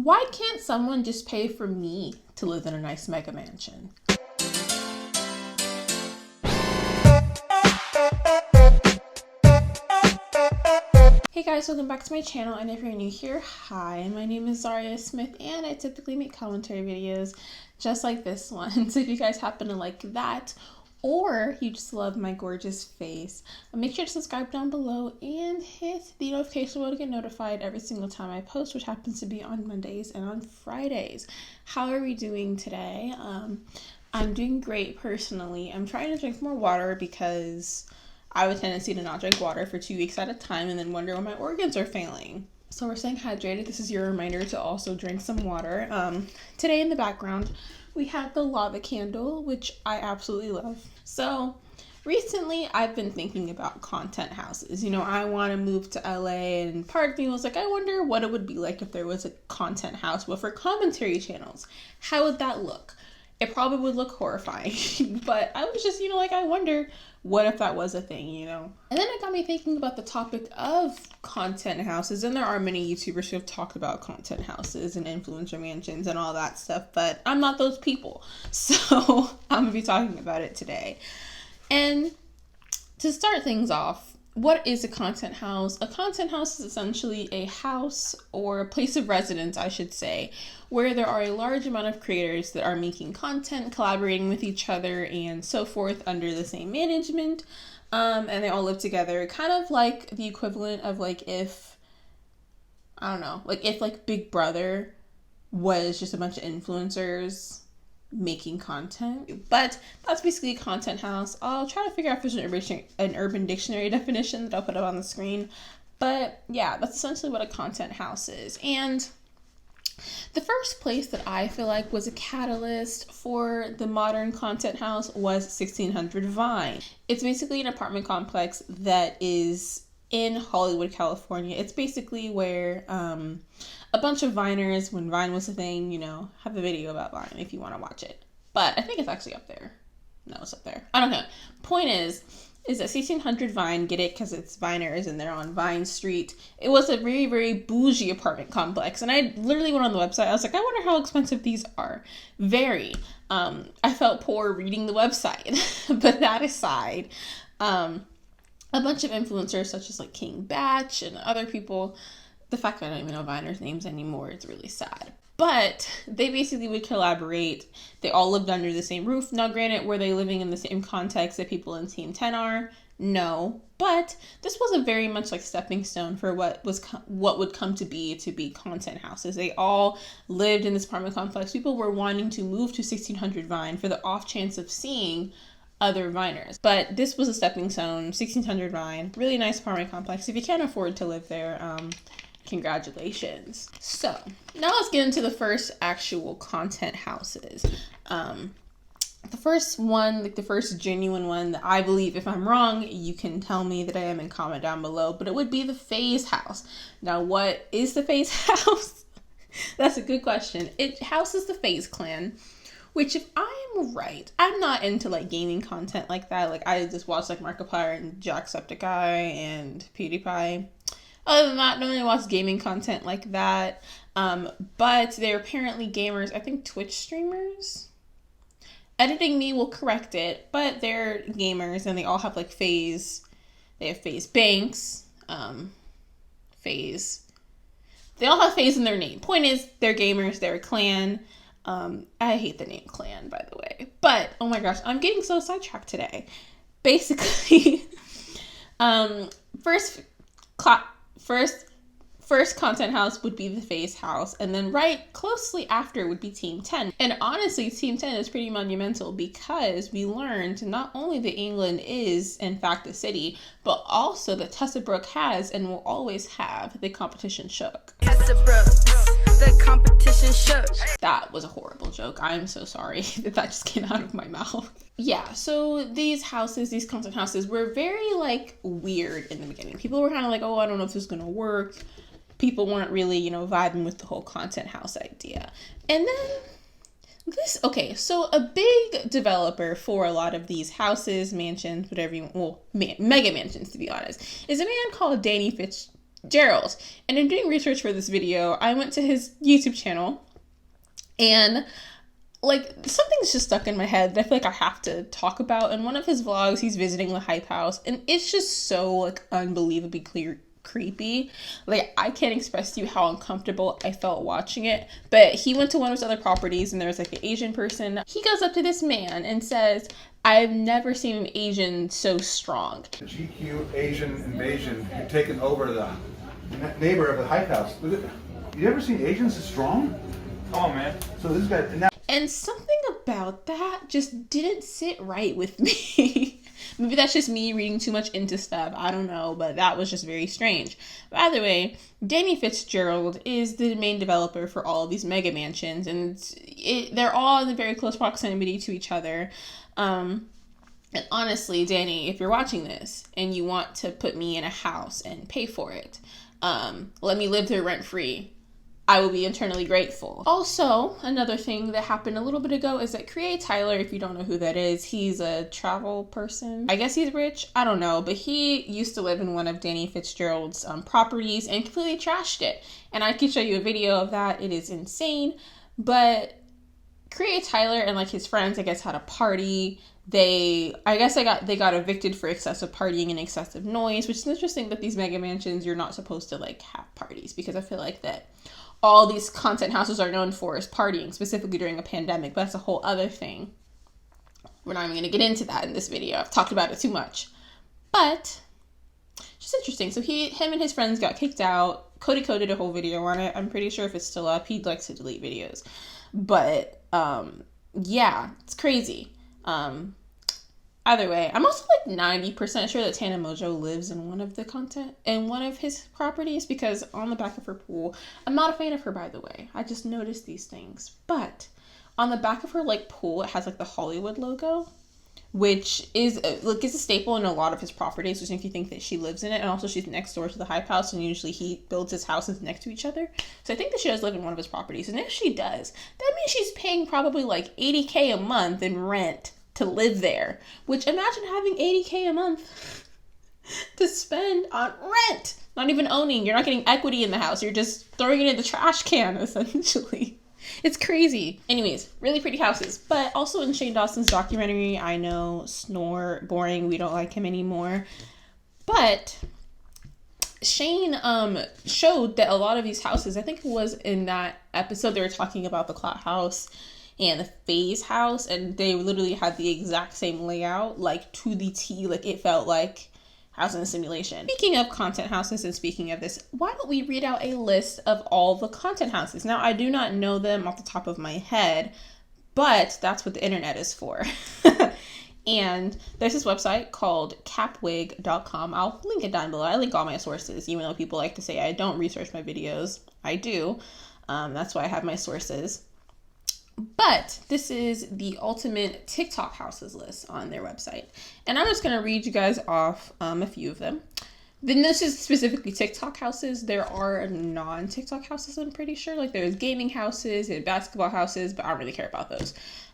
Why can't someone just pay for me to live in a nice mega mansion? Hey guys, welcome back to my channel, and if you're new here, hi, my name is Zhariya Smith and I typically make commentary videos just like this one. So if you guys happen to like that, or you just love my gorgeous face, make sure to subscribe down below and hit the notification bell to get notified every single time I post, which happens to be on Mondays and on Fridays. How are we doing today? I'm doing great personally. I'm trying to drink more water because I have a tendency to not drink water for 2 weeks at a time and then wonder when my organs are failing. So we're staying hydrated. This is your reminder to also drink some water. Today in the background, we have the lava candle, which I absolutely love. So recently I've been thinking about content houses. You know, I want to move to LA, and part of me was like, I wonder what it would be like if there was a content house, but for commentary channels. How would that look? It probably would look horrifying, but I was just, like, I wonder what if that was a thing, And then it got me thinking about the topic of content houses, and there are many YouTubers who have talked about content houses and influencer mansions and all that stuff, but I'm not those people, so I'm gonna be talking about it today. And to start things off, what is a content house? A content house is essentially a house or a place of residence, I should say, where there are a large amount of creators that are making content, collaborating with each other, and so forth under the same management, and they all live together, kind of like the equivalent of if Big Brother was just a bunch of influencers making content. But that's basically a content house. I'll try to figure out if there's an Urban Dictionary definition that I'll put up on the screen. But yeah, that's essentially what a content house is. And the first place that I feel like was a catalyst for the modern content house was 1600 Vine. It's basically an apartment complex that is in Hollywood, California. It's basically where a bunch of Viners, when Vine was a thing, have a video about Vine if you want to watch it. But I think it's actually up there. No, it's up there. I don't know. Point is that 1600 Vine, get it, because it's Viners and they're on Vine Street. It was a very, very bougie apartment complex. And I literally went on the website. I was like, I wonder how expensive these are. Very. I felt poor reading the website. But that aside, a bunch of influencers such as King Batch and other people, the fact that I don't even know Viners' names anymore is really sad. But they basically would collaborate. They all lived under the same roof. Now, granted, were they living in the same context that people in Team 10 are? No. But this was a very much stepping stone for what would come to be content houses. They all lived in this apartment complex. People were wanting to move to 1600 Vine for the off chance of seeing other Viners. But this was a stepping stone. 1600 Vine, really nice apartment complex. If you can't afford to live there, congratulations. So now let's get into the first actual content houses. The first one, the first genuine one that I believe, if I'm wrong, you can tell me that I am and comment down below, but it would be the Faze house. Now, what is the Faze house? That's a good question. It houses the Faze clan, which, if I am right, I'm not into gaming content like that. I just watch Markiplier and Jacksepticeye and PewDiePie. Other than that, don't really watch gaming content like that. But they're apparently gamers. I think Twitch streamers. Editing me will correct it, but they're gamers and they all have Faze. They have Faze Banks. Faze. They all have Faze in their name. Point is, they're gamers. They're a clan. I hate the name clan, by the way. But, oh my gosh, I'm getting so sidetracked today. Basically, First content house would be the Faze house, and then right closely after would be Team 10. And honestly, Team 10 is pretty monumental because we learned not only that England is, in fact, a city, but also that Tessabrook has and will always have the competition shook. The competition shook. That was a horrible joke. I'm so sorry that just came out of my mouth. Yeah, so these content houses were very weird in the beginning. People were kind of oh, I don't know if this is gonna work. People weren't really, vibing with the whole content house idea. And then so a big developer for a lot of these houses, mansions, whatever mega mansions to be honest, is a man called Danny Fitzgerald. And in doing research for this video, I went to his YouTube channel, and like something's just stuck in my head that I feel like I have to talk about. In one of his vlogs, he's visiting the hype house, and it's just so like unbelievably creepy. Like, I can't express to you how uncomfortable I felt watching it. But he went to one of his other properties, and there was like an Asian person. He goes up to this man and says, "I've never seen an Asian so strong." The GQ Asian invasion had taken over the neighbor of the hype house. You ever seen Asians as strong? Come on, man. So this guy now. And something about that just didn't sit right with me. Maybe that's just me reading too much into stuff. I don't know, but that was just very strange. By the way, Danny Fitzgerald is the main developer for all of these mega mansions, and they're all in very close proximity to each other. And honestly, Danny, if you're watching this and you want to put me in a house and pay for it, let me live there rent-free, I will be eternally grateful. Also, another thing that happened a little bit ago is that Create Tyler, if you don't know who that is, he's a travel person. I guess he's rich, I don't know, but he used to live in one of Danny Fitzgerald's properties and completely trashed it. And I can show you a video of that. It is insane. But Create Tyler and like his friends, I guess, had a party. They got evicted for excessive partying and excessive noise, which is interesting that these mega mansions, you're not supposed to like have parties, because I feel like that all these content houses are known for is partying, specifically during a pandemic, but that's a whole other thing. We're not even going to get into that in this video. I've talked about it too much. But just interesting. So him and his friends got kicked out. Cody did a whole video on it. I'm pretty sure if it's still up, he likes to delete videos. But yeah, it's crazy. Either way, I'm also like 90% sure that Tana Mojo lives in one of his properties, because on the back of her pool, I'm not a fan of her, by the way. I just noticed these things. But on the back of her like pool, it has like the Hollywood logo, which is like is a staple in a lot of his properties, which makes you think that she lives in it. And also she's next door to the hype house, and usually he builds his houses next to each other. So I think that she does live in one of his properties. And if she does, that means she's paying probably like $80K a month in rent to live there. Which, imagine having $80K a month to spend on rent. Not even owning. You're not getting equity in the house. You're just throwing it in the trash can, essentially. It's crazy. Anyways, really pretty houses. But also in Shane Dawson's documentary, I know, snore, boring, we don't like him anymore. But Shane showed that a lot of these houses, I think it was in that episode, they were talking about the Clout House and the Faze house, and they literally had the exact same layout, like to the T. Like, it felt like house in a simulation. Speaking of content houses and speaking of this, why don't we read out a list of all the content houses? Now, I do not know them off the top of my head, but that's what the internet is for. And there's this website called capwig.com. I'll link it down below. I link all my sources, even though people like to say I don't research my videos. I do. That's why I have my sources. But this is the ultimate TikTok houses list on their website. And I'm just going to read you guys off a few of them. Then this is specifically TikTok houses. There are non-TikTok houses, I'm pretty sure. Like, there's gaming houses and basketball houses, but I don't really care about those.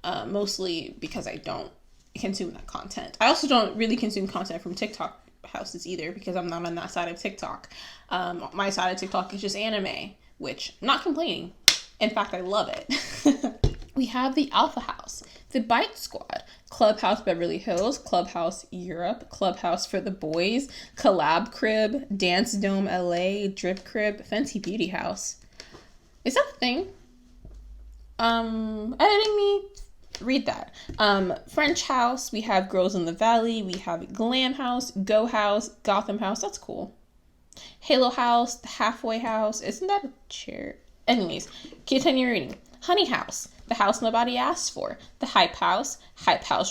Mostly because I don't consume that content. I also don't really consume content from TikTok houses either, because I'm not on that side of TikTok. My side of TikTok is just anime, which I'm not complaining. In fact, I love it. We have the Alpha House, the Bite Squad, Clubhouse Beverly Hills, Clubhouse Europe, Clubhouse for the Boys, Collab Crib, Dance Dome LA, Drip Crib, Fenty Beauty House. Is that a thing? Editing me? Read that. French House, we have Girls in the Valley, we have Glam House, Go House, Gotham House, that's cool. Halo House, the Halfway House, isn't that a chair? Anyways, continue reading. Honey House, the house nobody asked for, the Hype House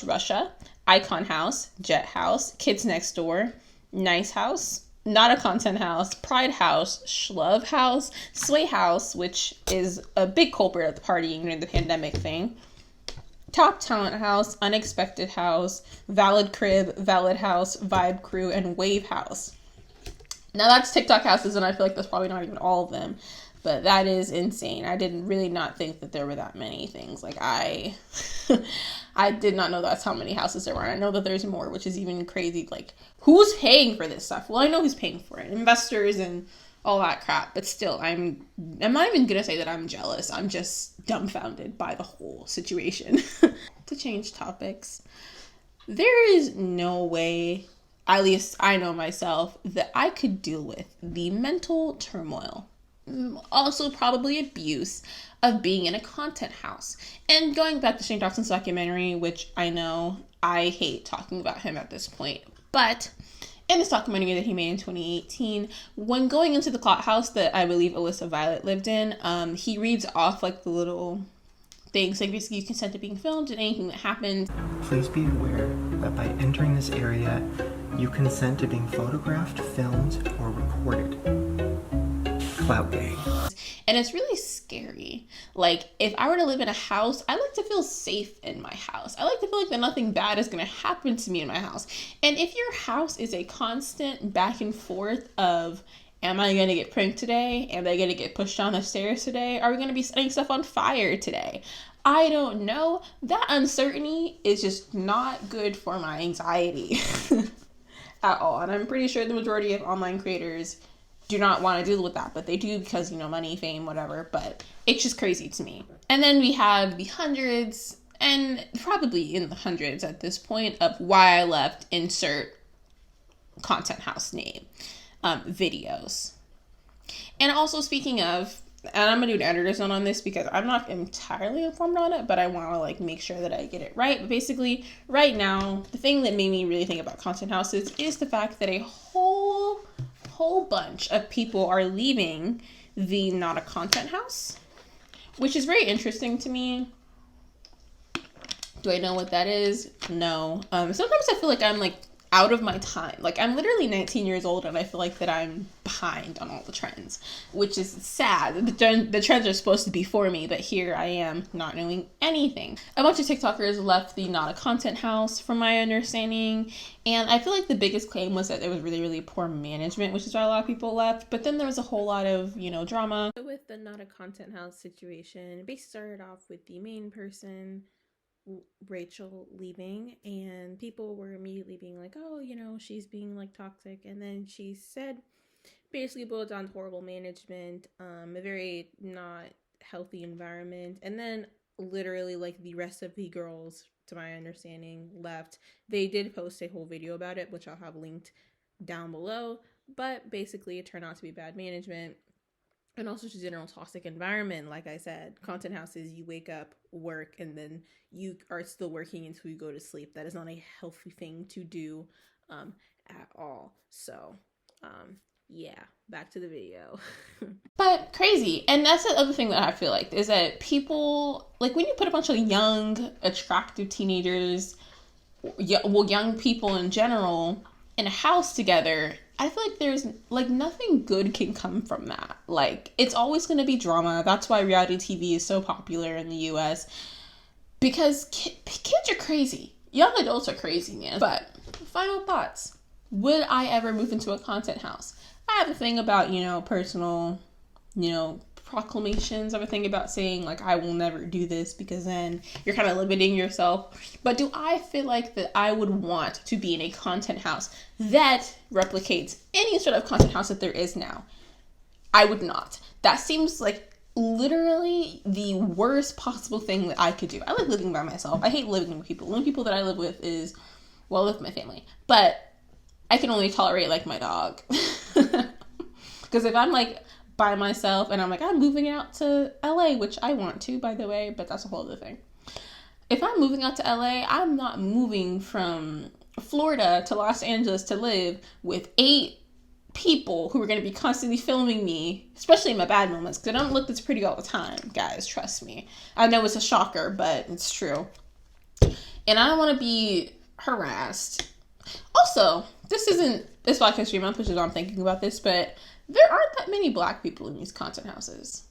Russia, Icon House, Jet House, Kids Next Door, Nice House, Not a Content House, Pride House, Schlove House, Sway House, which is a big culprit of the partying during the pandemic thing, Top Talent House, Unexpected House, Valid Crib, Valid House, Vibe Crew, and Wave House. Now that's TikTok houses, and I feel like that's probably not even all of them. But that is insane. I didn't really not think that there were that many things. Like I did not know that's how many houses there were. I know that there's more, which is even crazy. Like, who's paying for this stuff? Well, I know who's paying for it. Investors and all that crap. But still, I'm not even gonna say that I'm jealous. I'm just dumbfounded by the whole situation. To change topics, there is no way, at least I know myself, that I could deal with the mental turmoil, also probably abuse, of being in a content house. And going back to Shane Dawson's documentary, which I know I hate talking about him at this point, but in this documentary that he made in 2018, when going into the clout house that I believe Alyssa Violet lived in, he reads off like the little things, like basically you consent to being filmed and anything that happens. Please be aware that by entering this area, you consent to being photographed, filmed, or recorded. Clout gang. And it's really scary. Like, if I were to live in a house, I like to feel safe in my house. I like to feel like that nothing bad is going to happen to me in my house. And if your house is a constant back and forth of, am I going to get pranked today? Am I going to get pushed down the stairs today? Are we going to be setting stuff on fire today? I don't know. That uncertainty is just not good for my anxiety at all. And I'm pretty sure the majority of online creators do not want to deal with that, but they do because, money, fame, whatever. But it's just crazy to me. And then we have the hundreds, and probably in the hundreds at this point, of why I left, insert content house name, videos. And also, speaking of, and I'm gonna do an editor's note on this because I'm not entirely informed on it, but I want to make sure that I get it right. But basically, right now, the thing that made me really think about content houses is the fact that a whole bunch of people are leaving the not a content house, which is very interesting to me. Do I know what that is? No. Sometimes I feel like I'm out of my time. I'm literally 19 years old and I feel like that I'm behind on all the trends, which is sad. The trends are supposed to be for me, but here I am not knowing anything. A bunch of TikTokers left the not a content house from my understanding, and I feel like the biggest claim was that there was really, really poor management, which is why a lot of people left. But then there was a whole lot of, drama. So with the not a content house situation, it basically started off with the main person, Rachel, leaving, and people were immediately being like, oh, she's being toxic. And then she said, basically boiled down to horrible management, a very not healthy environment. And then literally the rest of the girls, to my understanding, left. They did post a whole video about it, which I'll have linked down below. But basically it turned out to be bad management. And also just general toxic environment. Like I said, content houses, you wake up, work, and then you are still working until you go to sleep. That is not a healthy thing to do at all. So, yeah, back to the video. But crazy. And that's the other thing that I feel like is that people, when you put a bunch of young, attractive teenagers, young people in general, in a house together, I feel like there's nothing good can come from that. It's always going to be drama. That's why reality TV is so popular in the US, because kids are crazy. Young adults are crazy, man. But final thoughts. Would I ever move into a content house? I have a thing about, personal, proclamations. I have a thing about saying I will never do this, because then you're kind of limiting yourself. But do I feel like that I would want to be in a content house that replicates any sort of content house that there is now? I would not. That seems like literally the worst possible thing that I could do. I like living by myself. I hate living with people. The only people that I live with is, well, with my family. But I can only tolerate my dog. Because if I'm by myself and I'm moving out to LA, which I want to, by the way, but that's a whole other thing. If I'm moving out to LA, I'm not moving from Florida to Los Angeles to live with 8 people who are going to be constantly filming me, especially in my bad moments, because I don't look this pretty all the time, guys, trust me. I know it's a shocker, but it's true. And I don't want to be harassed. Also, this isn't this Black History Month, which is why I'm thinking about this, but there aren't that many Black people in these content houses.